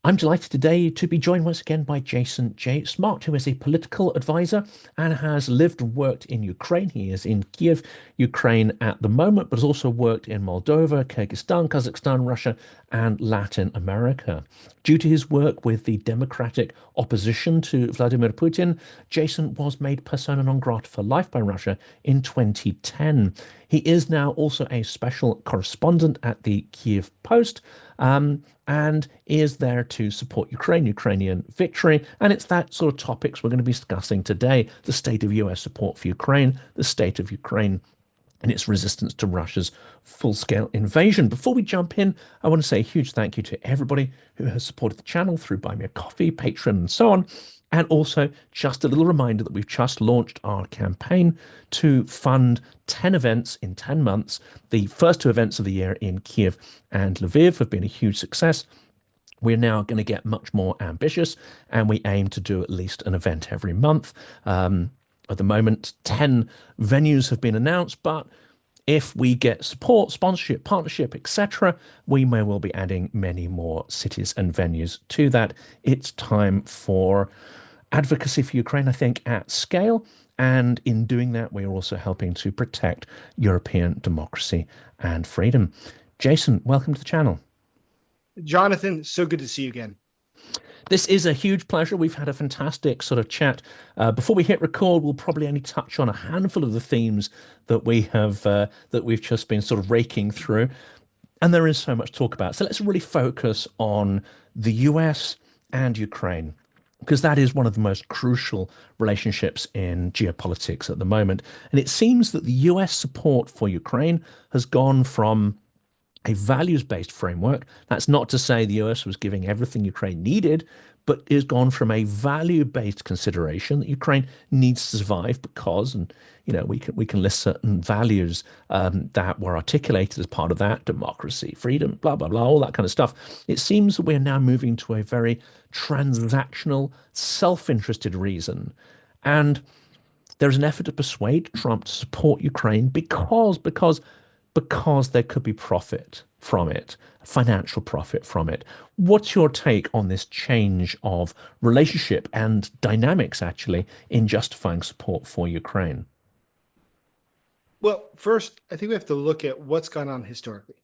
I'm delighted today to be joined once again by Jason J. Smart, who is a political advisor and has lived and worked in Ukraine. He is in Kyiv, Ukraine at the moment, but has also worked in Moldova, Kyrgyzstan, Kazakhstan, Russia, and Latin America. Due to his work with the democratic opposition to Vladimir Putin, Jason was made persona non grata for life by Russia in 2010. He is now also a special correspondent at the Kyiv Post, and is there to support Ukrainian victory. And it's that sort of topics we're going to be discussing today: the state of US support for Ukraine, the state of Ukraine and its resistance to Russia's full-scale invasion. Before we jump in, I want to say a huge thank you to everybody who has supported the channel through Buy Me a Coffee, Patreon, and so on. And also, just a little reminder that we've just launched our campaign to fund 10 events in 10 months. The first two events of the year in Kyiv and Lviv have been a huge success. We're now going to get much more ambitious, and we aim to do at least an event every month. At the moment, 10 venues have been announced, but if we get support, sponsorship, partnership, etc., we may well be adding many more cities and venues to that. It's time for advocacy for Ukraine, I think, at scale. And in doing that, we're also helping to protect European democracy and freedom. Jason, welcome to the channel. Jonathan, so good to see you again. This is a huge pleasure. We've had a fantastic sort of chat. Before we hit record, we'll probably only touch on a handful of the themes that we've just been sort of raking through. And there is so much to talk about. So let's really focus on the US and Ukraine, because that is one of the most crucial relationships in geopolitics at the moment. And it seems that the US support for Ukraine has gone from a values-based framework. That's not to say the US was giving everything Ukraine needed, but is gone from a value-based consideration that Ukraine needs to survive because, and we can list certain values that were articulated as part of that: democracy, freedom, blah blah blah, all that kind of stuff. It seems that we're now moving to a very transactional, self-interested reason, and there's an effort to persuade Trump to support Ukraine because there could be profit from it, financial profit from it. What's your take on this change of relationship and dynamics, actually, in justifying support for Ukraine? Well, first, I think we have to look at what's gone on historically.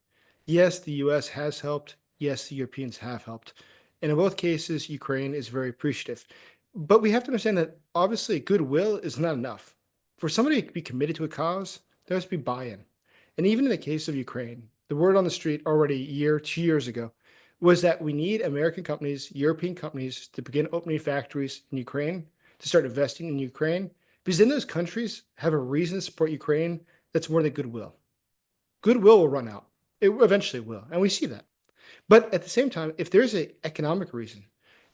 Yes, the US has helped. Yes, the Europeans have helped. And in both cases, Ukraine is very appreciative. But we have to understand that obviously goodwill is not enough. For somebody to be committed to a cause, there has to be buy-in. And even in the case of Ukraine, the word on the street already a year, 2 years ago, was that we need American companies, European companies to begin opening factories in Ukraine, to start investing in Ukraine, because then those countries have a reason to support Ukraine that's more than goodwill. Goodwill will run out. It eventually will, and we see that. But at the same time, if there's an economic reason,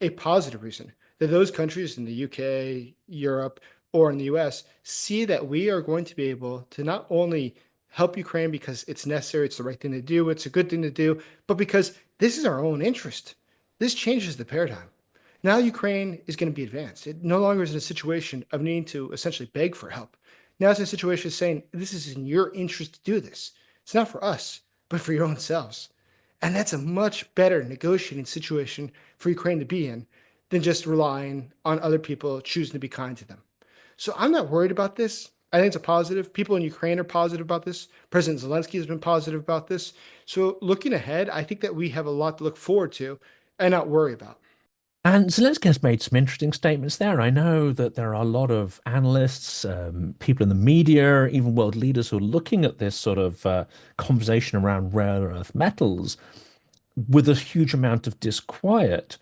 a positive reason, that those countries in the UK, Europe, or in the US see that we are going to be able to not only help Ukraine because it's necessary, it's the right thing to do, it's a good thing to do, but because this is our own interest. This changes the paradigm. Now Ukraine is going to be advanced. It no longer is in a situation of needing to essentially beg for help. Now it's in a situation of saying, this is in your interest to do this. It's not for us, but for your own selves. And that's a much better negotiating situation for Ukraine to be in than just relying on other people choosing to be kind to them. So I'm not worried about this. I think it's a positive. People in Ukraine are positive about this. President Zelensky has been positive about this. So looking ahead, I think that we have a lot to look forward to and not worry about. And Zelensky has made some interesting statements there. I know that there are a lot of analysts, people in the media, even world leaders who are looking at this sort of conversation around rare earth metals with a huge amount of disquiet.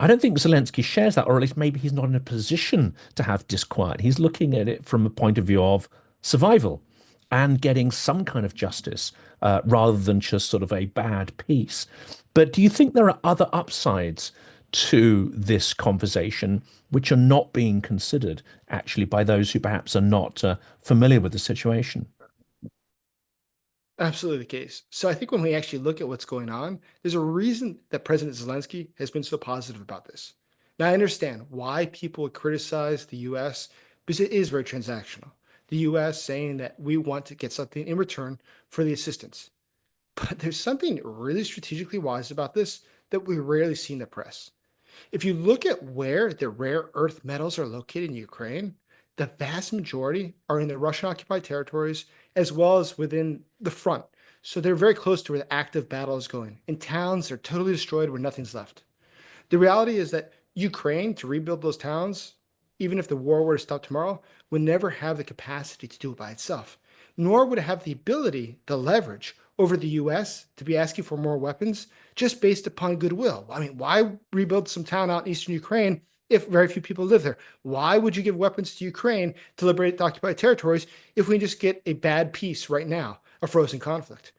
I don't think Zelensky shares that, or at least maybe he's not in a position to have disquiet. He's looking at it from a point of view of survival and getting some kind of justice rather than just sort of a bad peace. But do you think there are other upsides to this conversation which are not being considered actually by those who perhaps are not familiar with the situation? Absolutely the case. So I think when we actually look at what's going on, there's a reason that President Zelensky has been so positive about this. Now I understand why people would criticize the US because it is very transactional. The US saying that we want to get something in return for the assistance. But there's something really strategically wise about this that we rarely see in the press. If you look at where the rare earth metals are located in Ukraine, the vast majority are in the Russian occupied territories as well as within the front. So they're very close to where the active battle is going. In towns, they're totally destroyed where nothing's left. The reality is that Ukraine, to rebuild those towns, even if the war were to stop tomorrow, would never have the capacity to do it by itself, nor would it have the ability, the leverage over the US to be asking for more weapons just based upon goodwill. I mean, why rebuild some town out in eastern Ukraine if very few people live there? Why would you give weapons to Ukraine to liberate the occupied territories if we just get a bad peace right now, a frozen conflict?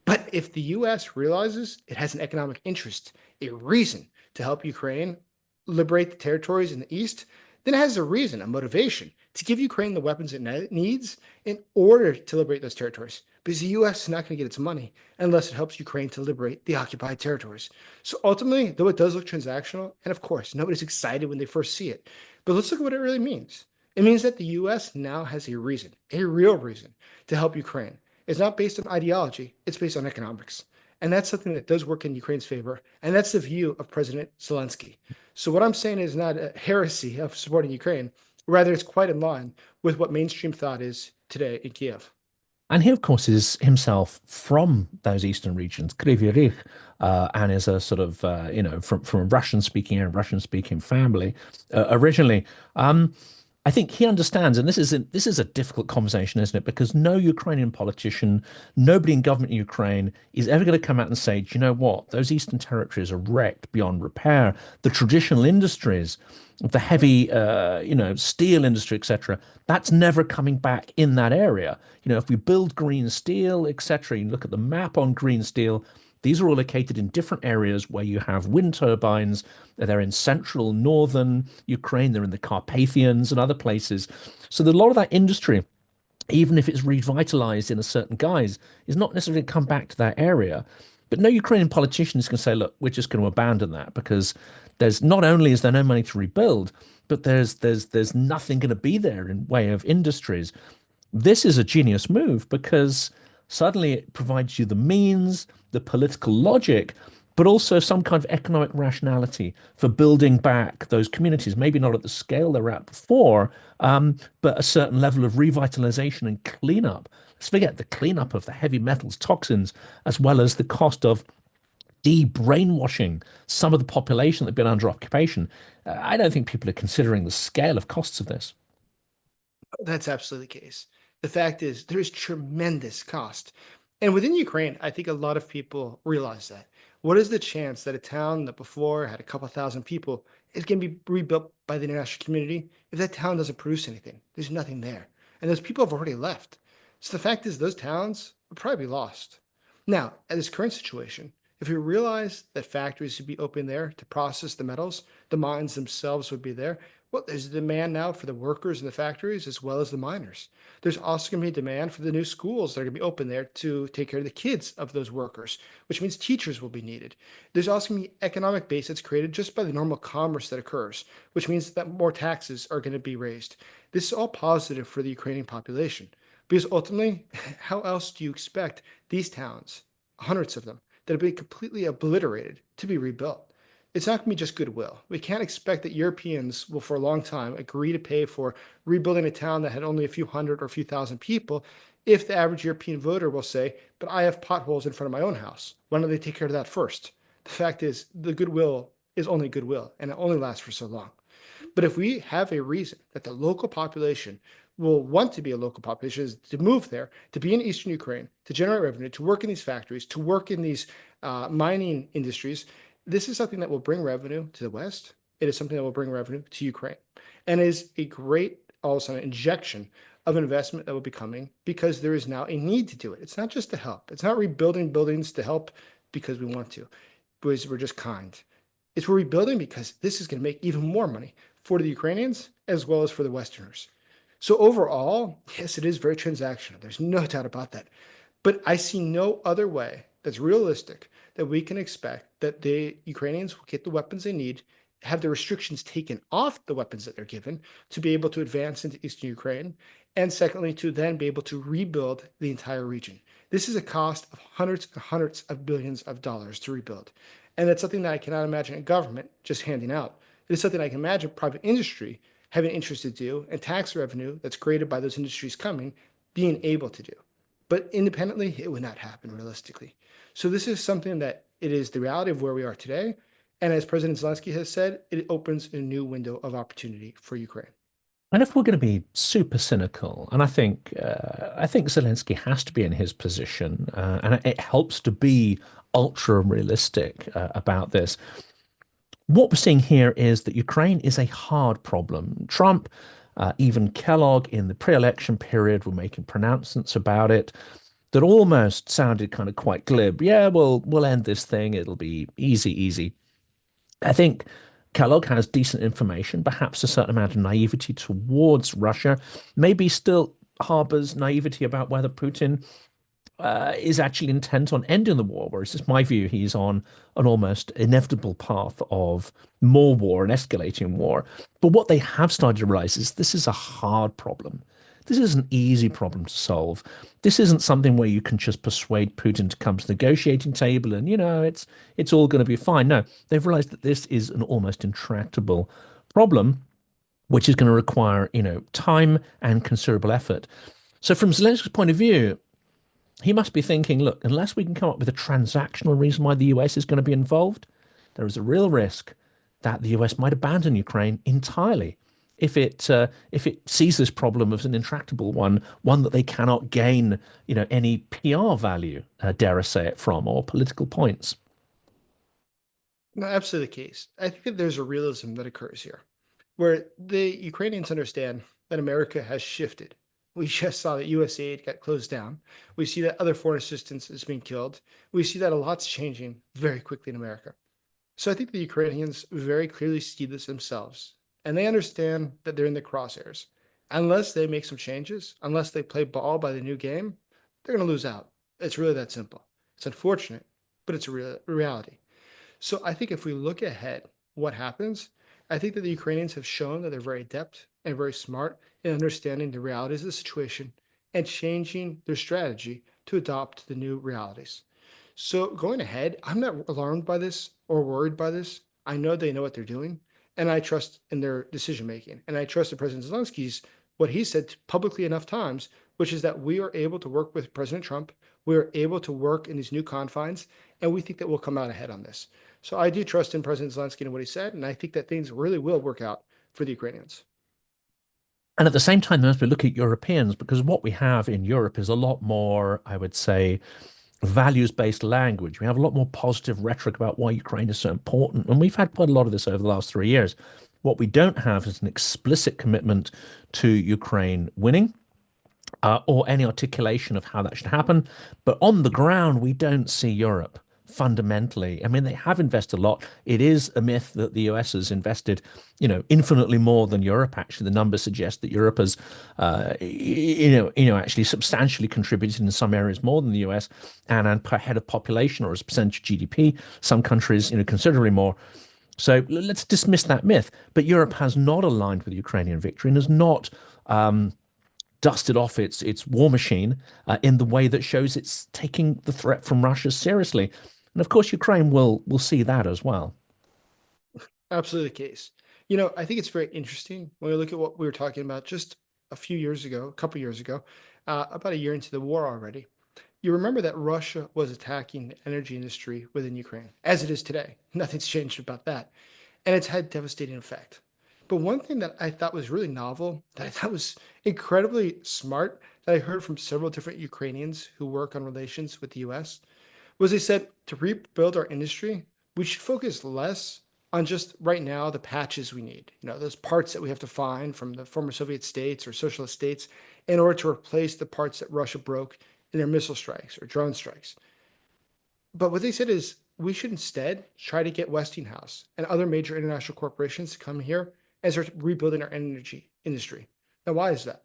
But if the US realizes it has an economic interest, a reason to help Ukraine liberate the territories in the East, then it has a reason, a motivation to give Ukraine the weapons it needs in order to liberate those territories. Because the US is not going to get its money unless it helps Ukraine to liberate the occupied territories. So ultimately, though it does look transactional, and of course, nobody's excited when they first see it, but let's look at what it really means. It means that the US now has a reason, a real reason, to help Ukraine. It's not based on ideology, it's based on economics. And that's something that does work in Ukraine's favor. And that's the view of President Zelensky. So what I'm saying is not a heresy of supporting Ukraine. Rather, it's quite in line with what mainstream thought is today in Kiev. And he, of course, is himself from those eastern regions, Kryvyi Rih, and is a sort of, from a Russian-speaking and Russian-speaking family originally. I think he understands, and this is a difficult conversation, isn't it? Because no Ukrainian politician, nobody in government in Ukraine is ever going to come out and say, do you know what? Those eastern territories are wrecked beyond repair. The traditional industries, the heavy, steel industry, etc., that's never coming back in that area. If we build green steel, etc., you look at the map on green steel, these are all located in different areas where you have wind turbines. They're in central, northern Ukraine. They're in the Carpathians and other places. So a lot of that industry, even if it's revitalized in a certain guise, is not necessarily come back to that area. But no Ukrainian politician is going to say, look, we're just going to abandon that because there's not only is there no money to rebuild, but there's nothing going to be there in way of industries. This is a genius move because suddenly it provides you the means, the political logic, but also some kind of economic rationality for building back those communities, maybe not at the scale they were at before, but a certain level of revitalization and cleanup. Let's forget the cleanup of the heavy metals toxins, as well as the cost of de-brainwashing some of the population that have been under occupation. I don't think people are considering the scale of costs of this. That's absolutely the case. The fact is, there is tremendous cost. And within Ukraine, I think a lot of people realize that. What is the chance that a town that before had a couple thousand people is going to be rebuilt by the international community if that town doesn't produce anything? There's nothing there. And those people have already left. So the fact is, those towns will probably be lost. Now, at this current situation, if we realize that factories would be open there to process the metals, the mines themselves would be there, well, there's a demand now for the workers in the factories as well as the miners. There's also going to be demand for the new schools that are going to be open there to take care of the kids of those workers, which means teachers will be needed. There's also going to be economic base that's created just by the normal commerce that occurs, which means that more taxes are going to be raised. This is all positive for the Ukrainian population because ultimately, how else do you expect these towns, hundreds of them, that have been completely obliterated to be rebuilt? It's not going to be just goodwill. We can't expect that Europeans will, for a long time, agree to pay for rebuilding a town that had only a few hundred or a few thousand people if the average European voter will say, but I have potholes in front of my own house. Why don't they take care of that first? The fact is, the goodwill is only goodwill, and it only lasts for so long. But if we have a reason that the local population will want to be a local population, is to move there, to be in eastern Ukraine, to generate revenue, to work in these factories, to work in these mining industries, this is something that will bring revenue to the West. It is something that will bring revenue to Ukraine, and is a great, all of a sudden, injection of investment that will be coming because there is now a need to do it. It's not just to help. It's not rebuilding buildings to help because we want to, because we're just kind. It's we're rebuilding because this is going to make even more money for the Ukrainians as well as for the Westerners. So overall, yes, it is very transactional. There's no doubt about that. But I see no other way that's realistic that we can expect that the Ukrainians will get the weapons they need, have the restrictions taken off the weapons that they're given to be able to advance into eastern Ukraine, and secondly, to then be able to rebuild the entire region. This is a cost of hundreds and hundreds of billions of dollars to rebuild. And that's something that I cannot imagine a government just handing out. It is something I can imagine private industry having interest to do and tax revenue that's created by those industries coming being able to do. But independently, it would not happen realistically. So this is something that it is the reality of where we are today. And as President Zelensky has said, it opens a new window of opportunity for Ukraine. And if we're going to be super cynical, and I think Zelensky has to be in his position, and it helps to be ultra realistic about this. What we're seeing here is that Ukraine is a hard problem. Trump, even Kellogg in the pre-election period were making pronouncements about it that almost sounded kind of quite glib. Yeah, we'll end this thing. It'll be easy, easy. I think Kellogg has decent information, perhaps a certain amount of naivety towards Russia, maybe still harbors naivety about whether Putin is actually intent on ending the war, whereas it's my view he's on an almost inevitable path of more war and escalating war. But what they have started to realize is this is a hard problem. This is an easy problem to solve. This isn't something where you can just persuade Putin to come to the negotiating table and, it's all going to be fine. No, they've realized that this is an almost intractable problem, which is going to require, time and considerable effort. So from Zelensky's point of view, he must be thinking, look, unless we can come up with a transactional reason why the US is going to be involved, there is a real risk that the US might abandon Ukraine entirely if it sees this problem as an intractable one that they cannot gain, any PR value, dare I say it, from, or political points. No, absolutely the case. I think that there's a realism that occurs here where the Ukrainians understand that America has shifted. We just saw that US aid got closed down. We see that other foreign assistance is being killed. We see that a lot's changing very quickly in America. So I think the Ukrainians very clearly see this themselves, and they understand that they're in the crosshairs. Unless they make some changes, unless they play ball by the new game, they're going to lose out. It's really that simple. It's unfortunate, but it's a reality. So I think if we look ahead, what happens? I think that the Ukrainians have shown that they're very adept and very smart in understanding the realities of the situation and changing their strategy to adopt the new realities. So going ahead, I'm not alarmed by this or worried by this. I know they know what they're doing, and I trust in their decision making. And I trust that President Zelensky's what he said publicly enough times, which is that we are able to work with President Trump. We are able to work in these new confines, and we think that we'll come out ahead on this. So I do trust in President Zelensky and what he said, and I think that things really will work out for the Ukrainians. And at the same time, as we look at Europeans, because what we have in Europe is a lot more, I would say, values-based language. We have a lot more positive rhetoric about why Ukraine is so important. And we've had quite a lot of this over the last 3 years. What we don't have is an explicit commitment to Ukraine winning, or any articulation of how that should happen. But on the ground, we don't see Europe fundamentally. I mean, they have invested a lot. It is a myth that the US has invested, infinitely more than Europe. Actually, the numbers suggest that Europe has, actually substantially contributed in some areas more than the US, and per head of population or as a percentage of GDP, some countries, considerably more. So let's dismiss that myth. But Europe has not aligned with Ukrainian victory and has not dusted off its war machine in the way that shows it's taking the threat from Russia seriously. And of course, Ukraine will see that as well. Absolutely the case. I think it's very interesting when we look at what we were talking about just a few years ago, a couple years ago, about a year into the war already. You remember that Russia was attacking the energy industry within Ukraine, as it is today. Nothing's changed about that. And it's had devastating effect. But one thing that I thought was really novel, that I thought was incredibly smart, that I heard from several different Ukrainians who work on relations with the US, was they said to rebuild our industry, we should focus less on just right now the patches we need, those parts that we have to find from the former Soviet states or socialist states in order to replace the parts that Russia broke in their missile strikes or drone strikes. But what they said is we should instead try to get Westinghouse and other major international corporations to come here and start rebuilding our energy industry. Now, why is that?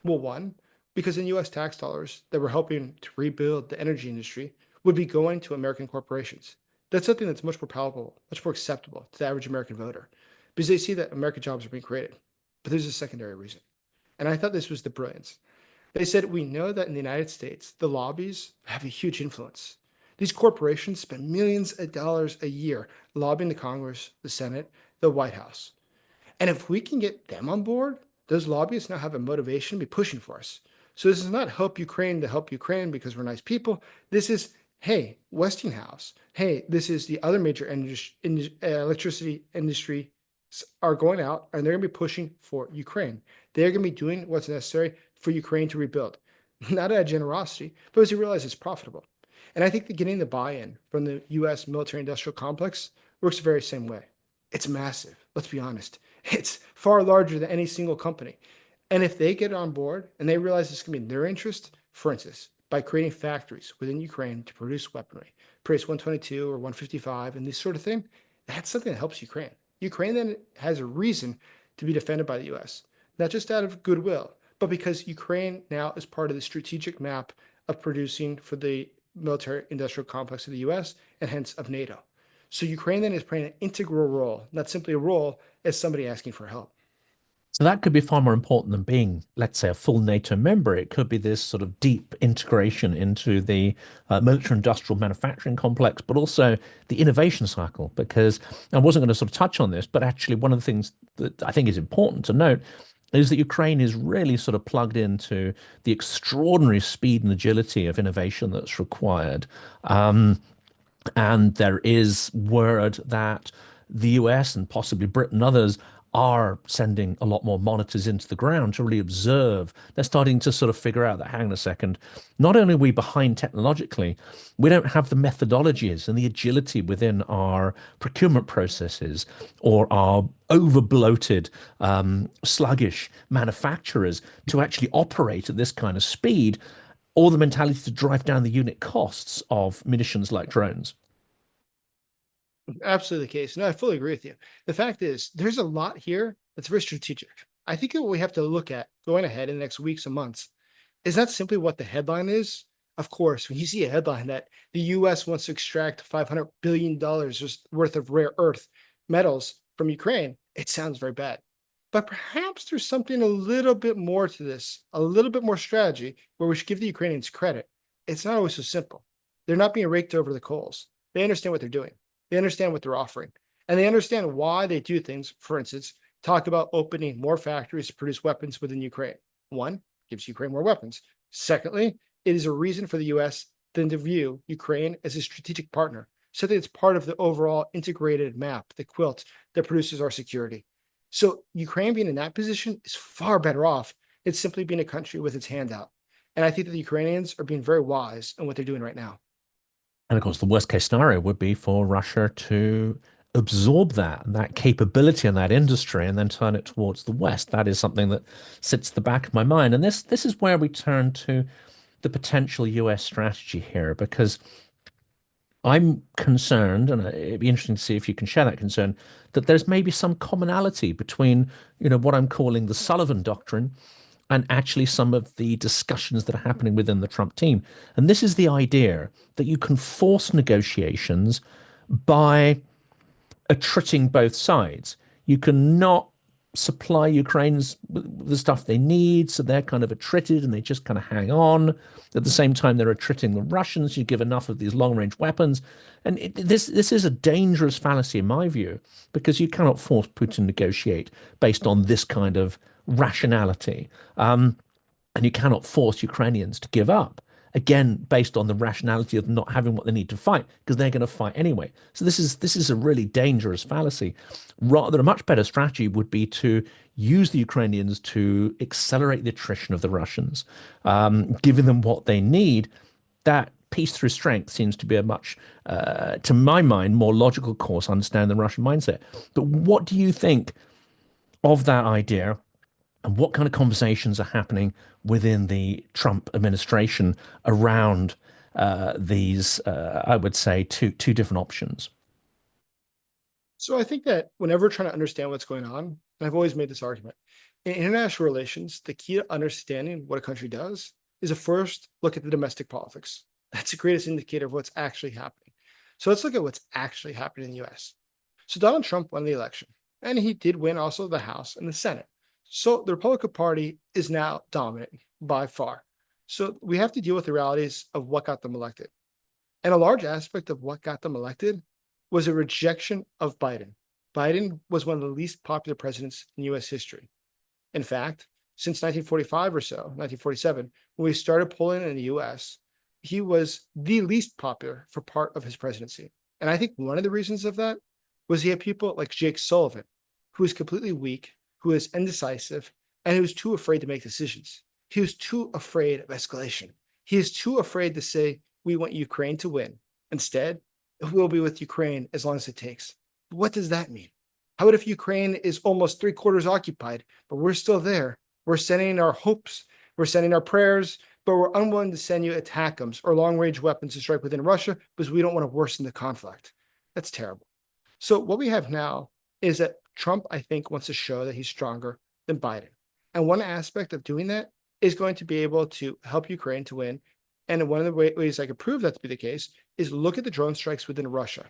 Well, one, because in US tax dollars that we're helping to rebuild the energy industry would be going to American corporations. That's something that's much more palatable, much more acceptable to the average American voter because they see that American jobs are being created. But there's a secondary reason. And I thought this was the brilliance. They said, we know that in the United States, the lobbies have a huge influence. These corporations spend millions of dollars a year lobbying the Congress, the Senate, the White House. And if we can get them on board, those lobbyists now have a motivation to be pushing for us. So this is not help Ukraine to help Ukraine because we're nice people. This is, hey, Westinghouse. Hey, this is the other major electricity industry are going out and they're going to be pushing for Ukraine. They're going to be doing what's necessary for Ukraine to rebuild. Not out of generosity, but as you realize it's profitable. And I think that getting the buy-in from the US military industrial complex works the very same way. It's massive. Let's be honest. It's far larger than any single company. And if they get on board and they realize it's going to be in their interest, for instance, by creating factories within Ukraine to produce weaponry, produce 122 or 155 and this sort of thing, that's something that helps Ukraine. Ukraine then has a reason to be defended by the US, not just out of goodwill, but because Ukraine now is part of the strategic map of producing for the military industrial complex of the US and hence of NATO. So Ukraine then is playing an integral role, not simply a role as somebody asking for help. So that could be far more important than being, let's say, a full NATO member. It could be this sort of deep integration into the military-industrial manufacturing complex, but also the innovation cycle. Because I wasn't going to sort of touch on this, but actually one of the things that I think is important to note is that Ukraine is really sort of plugged into the extraordinary speed and agility of innovation that's required. And there is word that the US and possibly Britain and others are sending a lot more monitors into the ground to really observe. They're starting to sort of figure out that, hang on a second, not only are we behind technologically, we don't have the methodologies and the agility within our procurement processes or our over bloated, sluggish manufacturers to actually operate at this kind of speed, or the mentality to drive down the unit costs of munitions like drones. Absolutely the case. No, I fully agree with you. The fact is, there's a lot here that's very strategic. I think what we have to look at going ahead in the next weeks and months is not simply what the headline is. Of course, when you see a headline that the US wants to extract $500 billion worth of rare earth metals from Ukraine, it sounds very bad. But perhaps there's something a little bit more to this, a little bit more strategy where we should give the Ukrainians credit. It's not always so simple. They're not being raked over the coals. They understand what they're doing. They understand what they're offering. And they understand why they do things. For instance, talk about opening more factories to produce weapons within Ukraine. One, gives Ukraine more weapons. Secondly, it is a reason for the US then to view Ukraine as a strategic partner, so that it's part of the overall integrated map, the quilt that produces our security. So Ukraine being in that position is far better off than simply being a country with its hand out. And I think that the Ukrainians are being very wise in what they're doing right now. And of course, the worst case scenario would be for Russia to absorb that capability and that industry and then turn it towards the West. That is something that sits at the back of my mind. And this is where we turn to the potential US strategy here, because I'm concerned, and it'd be interesting to see if you can share that concern, that there's maybe some commonality between, what I'm calling the Sullivan Doctrine and actually some of the discussions that are happening within the Trump team. And this is the idea that you can force negotiations by attriting both sides. You cannot supply Ukraine's the stuff they need, so they're kind of attrited and they just kind of hang on. At the same time, they're attriting the Russians. You give enough of these long-range weapons, and this is a dangerous fallacy in my view, because you cannot force Putin to negotiate based on this kind of rationality. And you cannot force Ukrainians to give up, again, based on the rationality of not having what they need to fight, because they're going to fight anyway. So this is a really dangerous fallacy. Rather, a much better strategy would be to use the Ukrainians to accelerate the attrition of the Russians, giving them what they need. That peace through strength seems to be a much, to my mind, more logical course, understand the Russian mindset. But what do you think of that idea? And what kind of conversations are happening within the Trump administration around these, I would say, two different options? So I think that whenever we're trying to understand what's going on, and I've always made this argument, in international relations, the key to understanding what a country does is to first look at the domestic politics. That's the greatest indicator of what's actually happening. So let's look at what's actually happening in the US. So Donald Trump won the election, and he did win also the House and the Senate. So the Republican Party is now dominant by far. So we have to deal with the realities of what got them elected. And a large aspect of what got them elected was a rejection of Biden. Biden was one of the least popular presidents in US history. In fact, since 1945 or so, 1947, when we started polling in the US, he was the least popular for part of his presidency. And I think one of the reasons of that was he had people like Jake Sullivan, who was completely weak, who was indecisive, and who was too afraid to make decisions. He was too afraid of escalation. He is too afraid to say, we want Ukraine to win. Instead, we'll be with Ukraine as long as it takes. What does that mean? How about if Ukraine is almost 3/4 occupied, but we're still there? We're sending our hopes, we're sending our prayers, but we're unwilling to send you ATACMS or long-range weapons to strike within Russia because we don't want to worsen the conflict. That's terrible. So what we have now is that Trump, I think, wants to show that he's stronger than Biden. And one aspect of doing that is going to be able to help Ukraine to win. And one of the ways I could prove that to be the case is look at the drone strikes within Russia.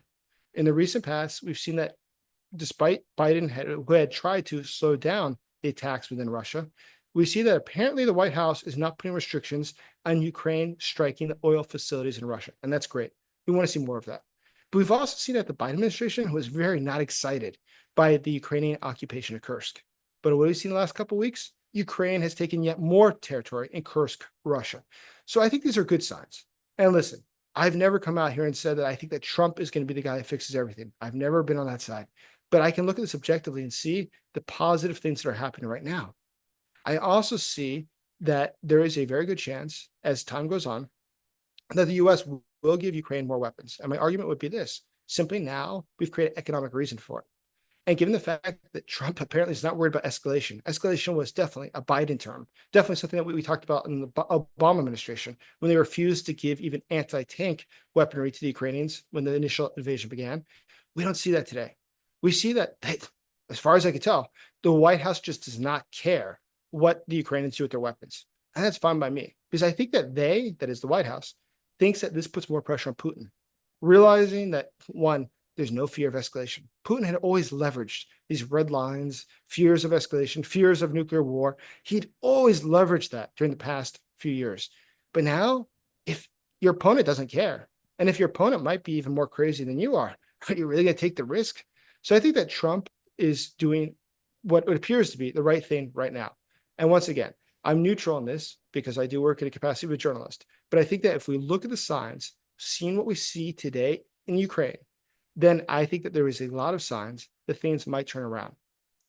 In the recent past, we've seen that despite Biden who had tried to slow down the attacks within Russia, we see that apparently the White House is not putting restrictions on Ukraine striking the oil facilities in Russia. And that's great. We want to see more of that. But we've also seen that the Biden administration was very not excited by the Ukrainian occupation of Kursk. But what we've seen the last couple of weeks, Ukraine has taken yet more territory in Kursk, Russia. So I think these are good signs. And listen, I've never come out here and said that I think that Trump is going to be the guy that fixes everything. I've never been on that side. But I can look at this objectively and see the positive things that are happening right now. I also see that there is a very good chance, as time goes on, that the US will give Ukraine more weapons. And my argument would be this: simply now, we've created economic reason for it. And given the fact that Trump apparently is not worried about escalation, escalation was definitely a Biden term, definitely something that we talked about in the Obama administration when they refused to give even anti-tank weaponry to the Ukrainians when the initial invasion began. We don't see that today. We see that, as far as I can tell, the White House just does not care what the Ukrainians do with their weapons. And that's fine by me, because I think that that is the White House, thinks that this puts more pressure on Putin, realizing that, one, there's no fear of escalation. Putin had always leveraged these red lines, fears of escalation, fears of nuclear war. He'd always leveraged that during the past few years. But now, if your opponent doesn't care, and if your opponent might be even more crazy than you are you really going to take the risk? So I think that Trump is doing what appears to be the right thing right now. And once again, I'm neutral on this because I do work in a capacity of a journalist. But I think that if we look at the signs, seeing what we see today in Ukraine, then I think that there is a lot of signs that things might turn around.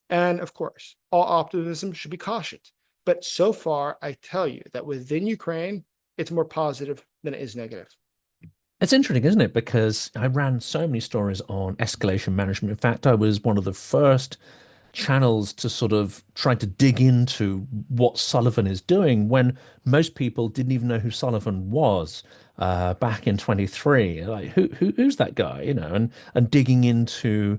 And of course, all optimism should be cautioned. But so far, I tell you that within Ukraine, it's more positive than it is negative. It's interesting, isn't it? Because I ran so many stories on escalation management. In fact, I was one of the first channels to sort of try to dig into what Sullivan is doing when most people didn't even know who Sullivan was back in 23. Like, who's that guy? And digging into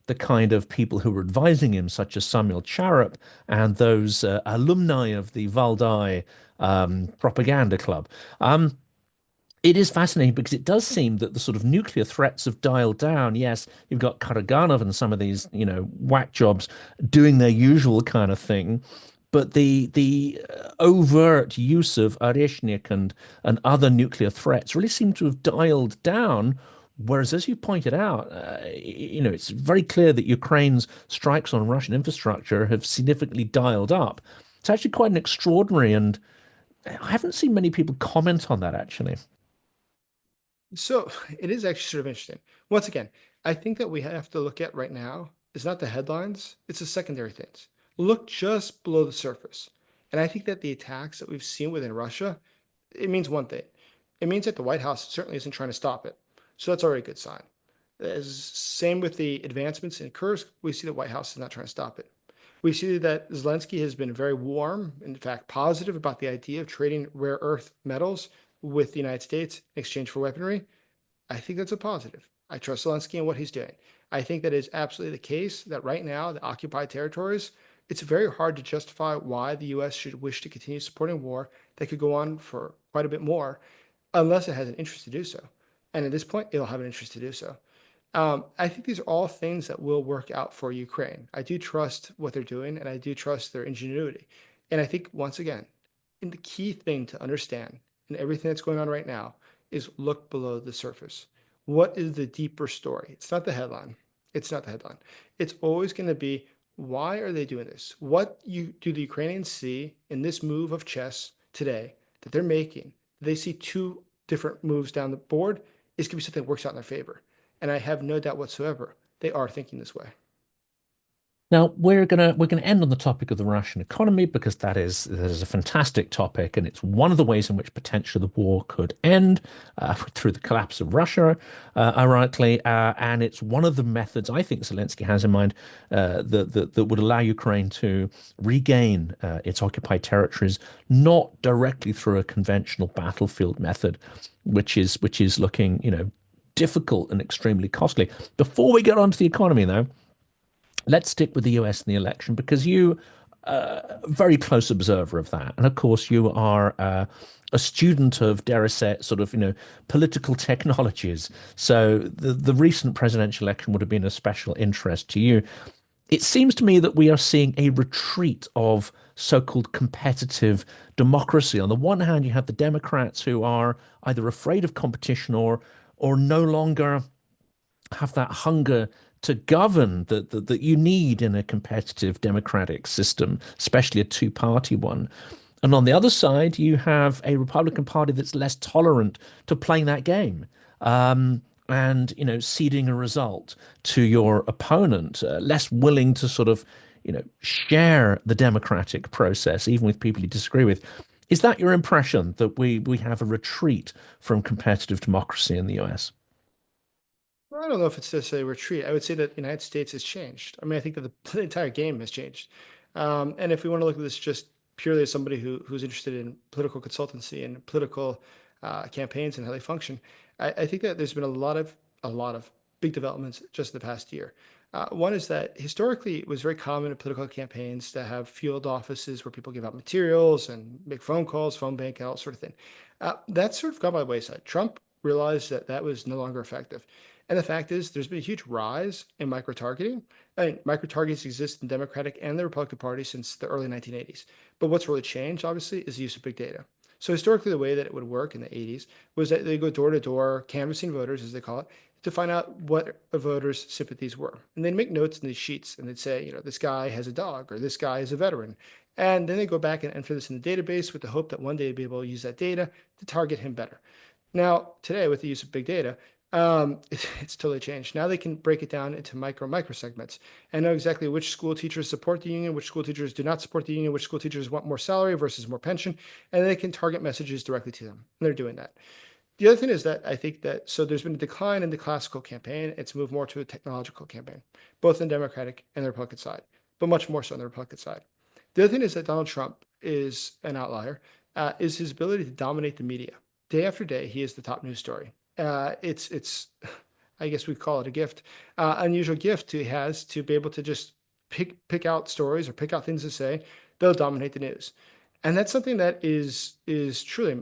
the kind of people who were advising him, such as Samuel Charap and those alumni of the Valdai propaganda club. It is fascinating because it does seem that the sort of nuclear threats have dialed down. Yes, you've got Karaganov and some of these, whack jobs doing their usual kind of thing, but the overt use of Oreshnik and other nuclear threats really seem to have dialed down. Whereas, as you pointed out, it's very clear that Ukraine's strikes on Russian infrastructure have significantly dialed up. It's actually quite an extraordinary, and I haven't seen many people comment on that actually. So it is actually sort of interesting. Once again, I think that we have to look at right now is not the headlines, it's the secondary things. Look just below the surface. And I think that the attacks that we've seen within Russia, it means one thing. It means that the White House certainly isn't trying to stop it. So that's already a good sign. Same with the advancements in Kursk, we see the White House is not trying to stop it. We see that Zelensky has been very warm, in fact, positive about the idea of trading rare earth metals with the United States in exchange for weaponry. I think that's a positive. I trust Zelensky and what he's doing. I think that is absolutely the case that right now, the occupied territories, it's very hard to justify why the US should wish to continue supporting war that could go on for quite a bit more unless it has an interest to do so. And at this point, it'll have an interest to do so. I think these are all things that will work out for Ukraine. I do trust what they're doing, and I do trust their ingenuity. And I think, once again, the key thing to understand in everything that's going on right now is look below the surface. What is the deeper story? It's not the headline. It's not the headline. It's always going to be, why are they doing this? What do the Ukrainians see in this move of chess today that they're making? They see two different moves down the board. It's going to be something that works out in their favor. And I have no doubt whatsoever they are thinking this way. Now we're gonna end on the topic of the Russian economy because that is a fantastic topic, and it's one of the ways in which potentially the war could end through the collapse of Russia, ironically, and it's one of the methods I think Zelensky has in mind that would allow Ukraine to regain its occupied territories, not directly through a conventional battlefield method, which is looking, difficult and extremely costly. Before we get on to the economy, though, let's stick with the US and the election because you very close observer of that. And of course, you are a student of, dare I say, it, sort of, political technologies. So the recent presidential election would have been a special interest to you. It seems to me that we are seeing a retreat of so-called competitive democracy. On the one hand, you have the Democrats who are either afraid of competition or no longer have that hunger to govern that you need in a competitive democratic system, especially a two-party one. And on the other side, you have a Republican Party that's less tolerant to playing that game. And ceding a result to your opponent, less willing to sort of share the democratic process, even with people you disagree with. Is that your impression that we have a retreat from competitive democracy in the US? Well, I don't know if it's necessarily a retreat. I would say that the United States has changed. I mean, I think that the entire game has changed. And if we want to look at this just purely as somebody who's interested in political consultancy and political campaigns and how they function, I think that there's been a lot of big developments just in the past year. One is that historically it was very common in political campaigns to have field offices where people give out materials and make phone calls, phone bank, and all sort of thing. That's sort of gone by the wayside. Trump realized that that was no longer effective. And the fact is, there's been a huge rise in micro-targeting. I mean, micro-targets exist in Democratic and the Republican Party since the early 1980s. But what's really changed, obviously, is the use of big data. So historically, the way that it would work in the 80s was that they go door to door, canvassing voters, as they call it, to find out what a voter's sympathies were. And they'd make notes in these sheets, and they'd say, this guy has a dog, or this guy is a veteran. And then they go back and enter this in the database with the hope that one day they'd be able to use that data to target him better. Now, today, with the use of big data, it's totally changed. Now they can break it down into micro segments and know exactly which school teachers support the union, which school teachers do not support the union, which school teachers want more salary versus more pension, and they can target messages directly to them. And they're doing that. The other thing is that I think that so there's been a decline in the classical campaign. It's moved more to a technological campaign, both in the Democratic and the Republican side, but much more so on the Republican side. The other thing is that Donald Trump is an outlier, is his ability to dominate the media. Day after day, he is the top news story. It's I guess we call it a gift, unusual gift he has to be able to just pick out stories or pick out things to say that'll dominate the news, and that's something that is truly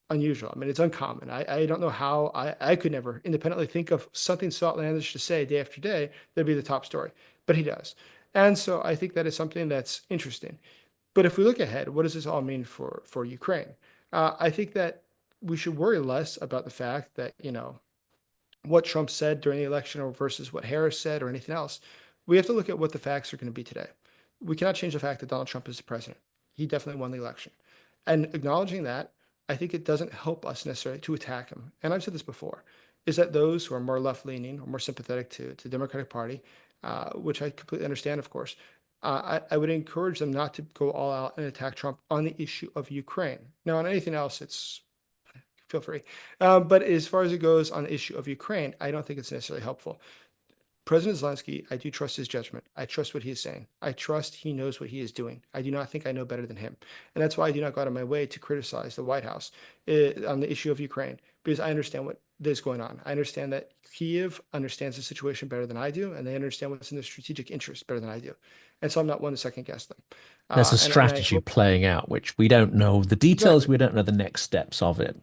unusual. I mean, it's uncommon. I don't know how I could never independently think of something so outlandish to say day after day that'd be the top story, but he does, and so I think that is something that's interesting. But if we look ahead, what does this all mean for Ukraine? I think that we should worry less about the fact that, what Trump said during the election or versus what Harris said or anything else. We have to look at what the facts are going to be today. We cannot change the fact that Donald Trump is the president. He definitely won the election. And acknowledging that, I think it doesn't help us necessarily to attack him. And I've said this before, is that those who are more left-leaning or more sympathetic to the Democratic Party, which I completely understand, of course, I would encourage them not to go all out and attack Trump on the issue of Ukraine. Now, on anything else, it's feel free. But as far as it goes on the issue of Ukraine, I don't think it's necessarily helpful. President Zelensky, I do trust his judgment. I trust what he is saying. I trust he knows what he is doing. I do not think I know better than him. And that's why I do not go out of my way to criticize the White House on the issue of Ukraine, because I understand what is going on. I understand that Kyiv understands the situation better than I do, and they understand what's in their strategic interest better than I do. And so I'm not one to second guess them. There's a And I strategy hope playing out, which we don't know the details, exactly. we don't know the next steps of it.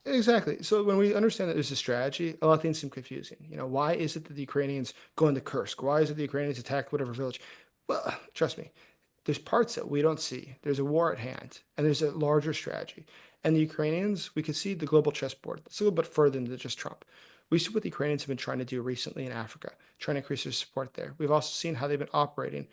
Exactly. So when we understand that there's a strategy, a lot of things seem confusing. Why is it that the Ukrainians go into Kursk? Why is it the Ukrainians attack whatever village? Well, trust me, there's parts that we don't see. There's a war at hand, and there's a larger strategy. And the Ukrainians, we could see the global chessboard. It's a little bit further than just Trump. We see what the Ukrainians have been trying to do recently in Africa, trying to increase their support there. We've also seen how they've been operating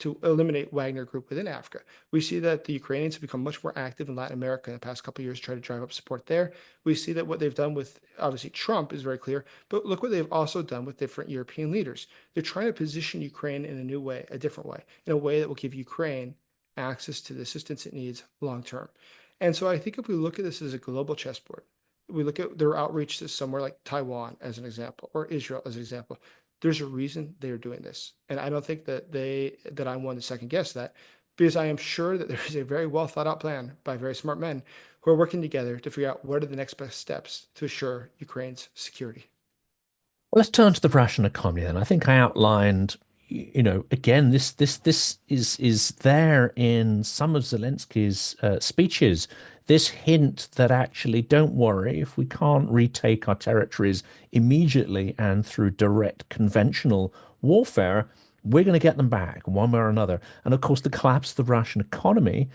to eliminate Wagner Group within Africa. We see that the Ukrainians have become much more active in Latin America in the past couple of years, trying to drive up support there. We see that what they've done with obviously Trump is very clear, but look what they've also done with different European leaders. They're trying to position Ukraine in a new way, a different way, in a way that will give Ukraine access to the assistance it needs long term. And so I think if we look at this as a global chessboard, we look at their outreach to somewhere like Taiwan as an example, or Israel as an example. There's a reason they are doing this, and I don't think that I'm one to second guess that, because I am sure that there is a very well thought out plan by very smart men who are working together to figure out what are the next best steps to assure Ukraine's security. Well, let's turn to the Russian economy then. I think I outlined, again, this is there in some of Zelensky's speeches. This hint that actually, don't worry, if we can't retake our territories immediately and through direct conventional warfare, we're going to get them back one way or another. And of course, the collapse of the Russian economy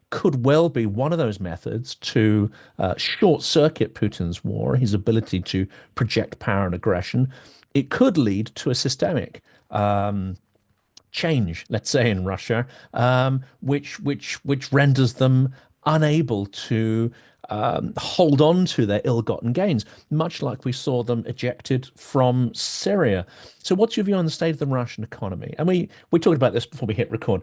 could well be one of those methods to short circuit Putin's war, his ability to project power and aggression. It could lead to a systemic change, let's say, in Russia, which renders them unable to hold on to their ill-gotten gains, much like we saw them ejected from Syria. So, what's your view on the state of the Russian economy? And we talked about this before we hit record.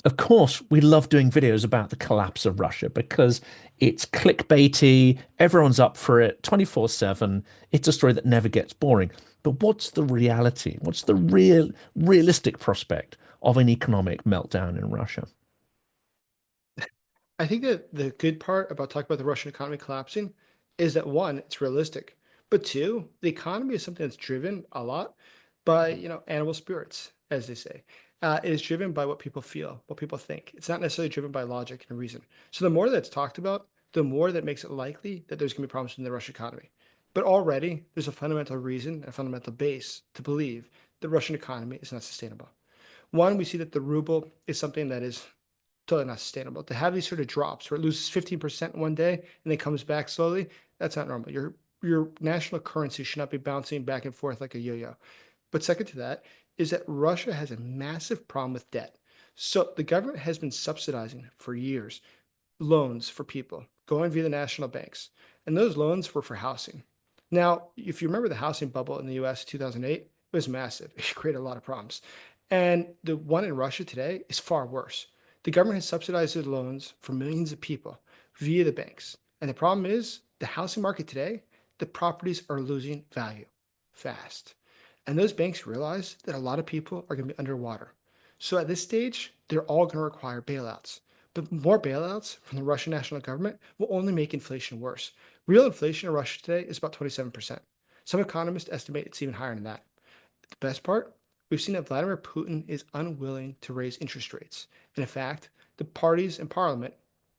Of course, we love doing videos about the collapse of Russia because it's clickbaity, everyone's up for it 24/7. It's a story that never gets boring. But what's the reality? What's the realistic prospect of an economic meltdown in Russia? I think that the good part about talking about the Russian economy collapsing is that one, it's realistic, but two, the economy is something that's driven a lot by animal spirits, as they say. It is driven by what people feel, what people think. It's not necessarily driven by logic and reason. So the more that's talked about, the more that makes it likely that there's going to be problems in the Russian economy. But already there's a fundamental reason, a fundamental base to believe the Russian economy is not sustainable. One, we see that the ruble is something that is totally not sustainable. To have these sort of drops where it loses 15% one day and then comes back slowly, that's not normal. Your national currency should not be bouncing back and forth like a yo-yo. But second to that is that Russia has a massive problem with debt. So the government has been subsidizing for years loans for people going via the national banks. And those loans were for housing. Now, if you remember the housing bubble in the US 2008, it was massive. It created a lot of problems. And the one in Russia today is far worse. The government has subsidized the loans for millions of people via the banks. And the problem is the housing market today, the properties are losing value fast. And those banks realize that a lot of people are going to be underwater. So at this stage, they're all going to require bailouts. But more bailouts from the Russian national government will only make inflation worse. Real inflation in Russia today is about 27%. Some economists estimate it's even higher than that. The best part, we've seen that Vladimir Putin is unwilling to raise interest rates. And in fact, the parties in parliament,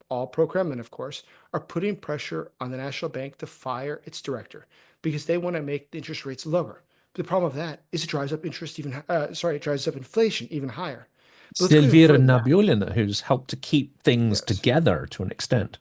all pro-Kremlin, of course, are putting pressure on the national bank to fire its director because they want to make the interest rates lower. But the problem of that is it drives up it drives up inflation even higher. But let's go even Silvira further than that. Nabiullina, who's helped to keep things Yes. together to an extent.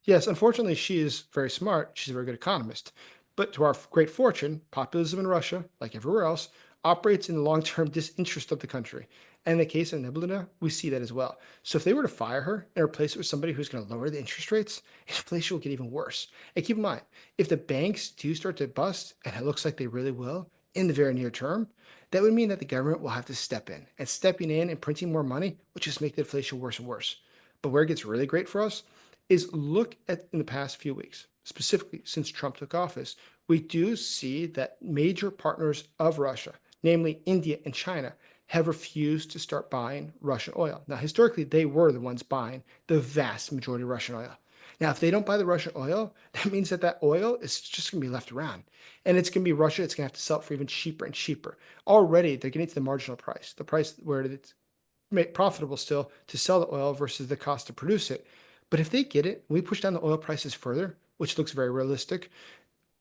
Yes, unfortunately, she is very smart. She's a very good economist. But to our great fortune, populism in Russia, like everywhere else, operates in the long term disinterest of the country. And in the case of Neblina, we see that as well. So if they were to fire her and replace it with somebody who's going to lower the interest rates, inflation will get even worse. And keep in mind, if the banks do start to bust, and it looks like they really will in the very near term, that would mean that the government will have to step in. And stepping in and printing more money would just make the inflation worse and worse. But where it gets really great for us is look at in the past few weeks, specifically since Trump took office, we do see that major partners of Russia, namely India and China, have refused to start buying Russian oil. Now, historically, they were the ones buying the vast majority of Russian oil. Now, if they don't buy the Russian oil, that means that that oil is just going to be left around. And it's going to be Russia, it's going to have to sell it for even cheaper and cheaper. Already, they're getting to the marginal price, the price where it's profitable still to sell the oil versus the cost to produce it. But if they get it, we push down the oil prices further, which looks very realistic.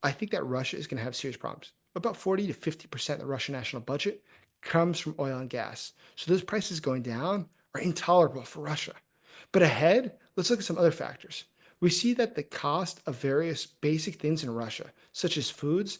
I think that Russia is going to have serious problems. About 40 to 50% of the Russian national budget comes from oil and gas. So those prices going down are intolerable for Russia. But ahead, let's look at some other factors. We see that the cost of various basic things in Russia, such as foods,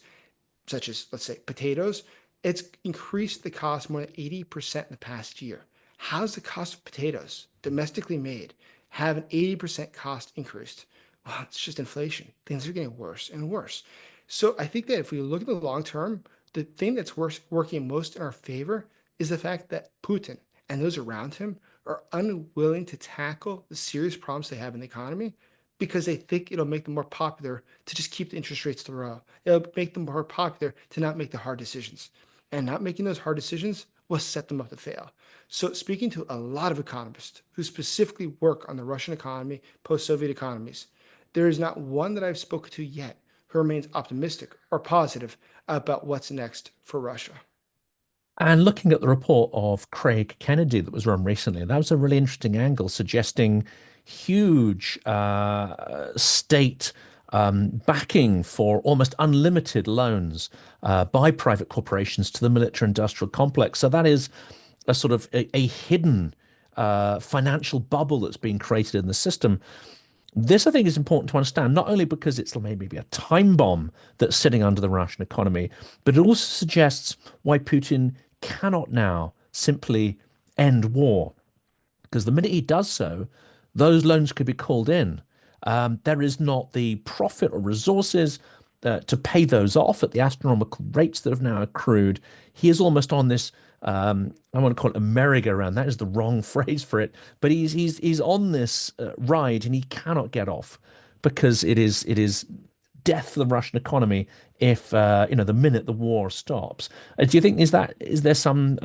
such as, let's say, potatoes, it's increased the cost more than 80% in the past year. How's the cost of potatoes, domestically made, have an 80% cost increased? Well, it's just inflation. Things are getting worse and worse. So I think that if we look at the long term, the thing that's working most in our favor is the fact that Putin and those around him are unwilling to tackle the serious problems they have in the economy because they think it'll make them more popular to just keep the interest rates low. It'll make them more popular to not make the hard decisions. And not making those hard decisions will set them up to fail. So, speaking to a lot of economists who specifically work on the Russian economy, post Soviet economies, there is not one that I've spoken to yet who remains optimistic or positive about what's next for Russia. And looking at the report of Craig Kennedy that was run recently, that was a really interesting angle suggesting huge state backing for almost unlimited loans by private corporations to the military industrial complex. So that is a sort of a hidden financial bubble that's being created in the system. This, I think, is important to understand, not only because it's maybe a time bomb that's sitting under the Russian economy, but it also suggests why Putin cannot now simply end war. Because the minute he does so, those loans could be called in. There is not the profit or resources to pay those off at the astronomical rates that have now accrued. He is almost on this. I want to call it a merry-go-round. That is the wrong phrase for it, but he's on this ride and he cannot get off because it is death for the Russian economy if the minute the war stops. Do you think is there some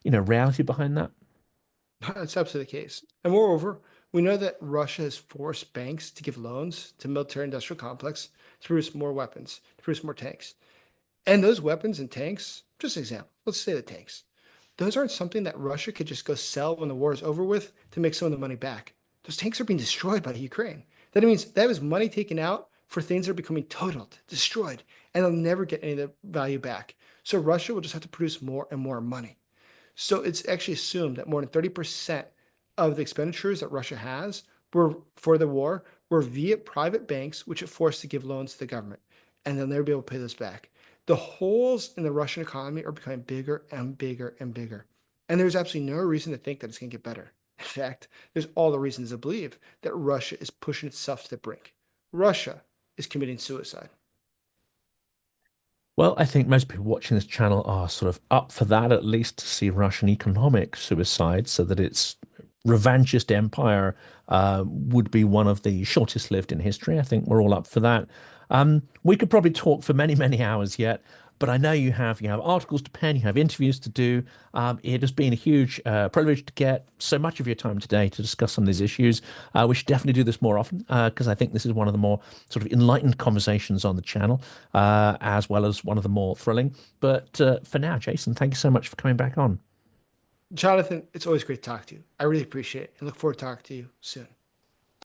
reality behind that? That's absolutely the case. And moreover, we know that Russia has forced banks to give loans to military industrial complex to produce more weapons, to produce more tanks. And those weapons and tanks, just an example, let's say the tanks, those aren't something that Russia could just go sell when the war is over with to make some of the money back. Those tanks are being destroyed by Ukraine. That means that was money taken out for things that are becoming totaled, destroyed, and they'll never get any of the value back. So Russia will just have to produce more and more money. So it's actually assumed that more than 30% of the expenditures that Russia has were for the war were via private banks, which it forced to give loans to the government, and they'll never be able to pay those back. The holes in the Russian economy are becoming bigger and bigger and bigger. And there's absolutely no reason to think that it's going to get better. In fact, there's all the reasons to believe that Russia is pushing itself to the brink. Russia is committing suicide. Well, I think most people watching this channel are sort of up for that, at least to see Russian economic suicide, so that its revanchist empire would be one of the shortest lived in history. I think we're all up for that. We could probably talk for many, many hours yet, but I know you have articles to pen, you have interviews to do. It has been a huge privilege to get so much of your time today to discuss some of these issues. We should definitely do this more often because I think this is one of the more sort of enlightened conversations on the channel, as well as one of the more thrilling. But for now, Jason, thank you so much for coming back on. Jonathan, it's always great to talk to you. I really appreciate it and look forward to talking to you soon.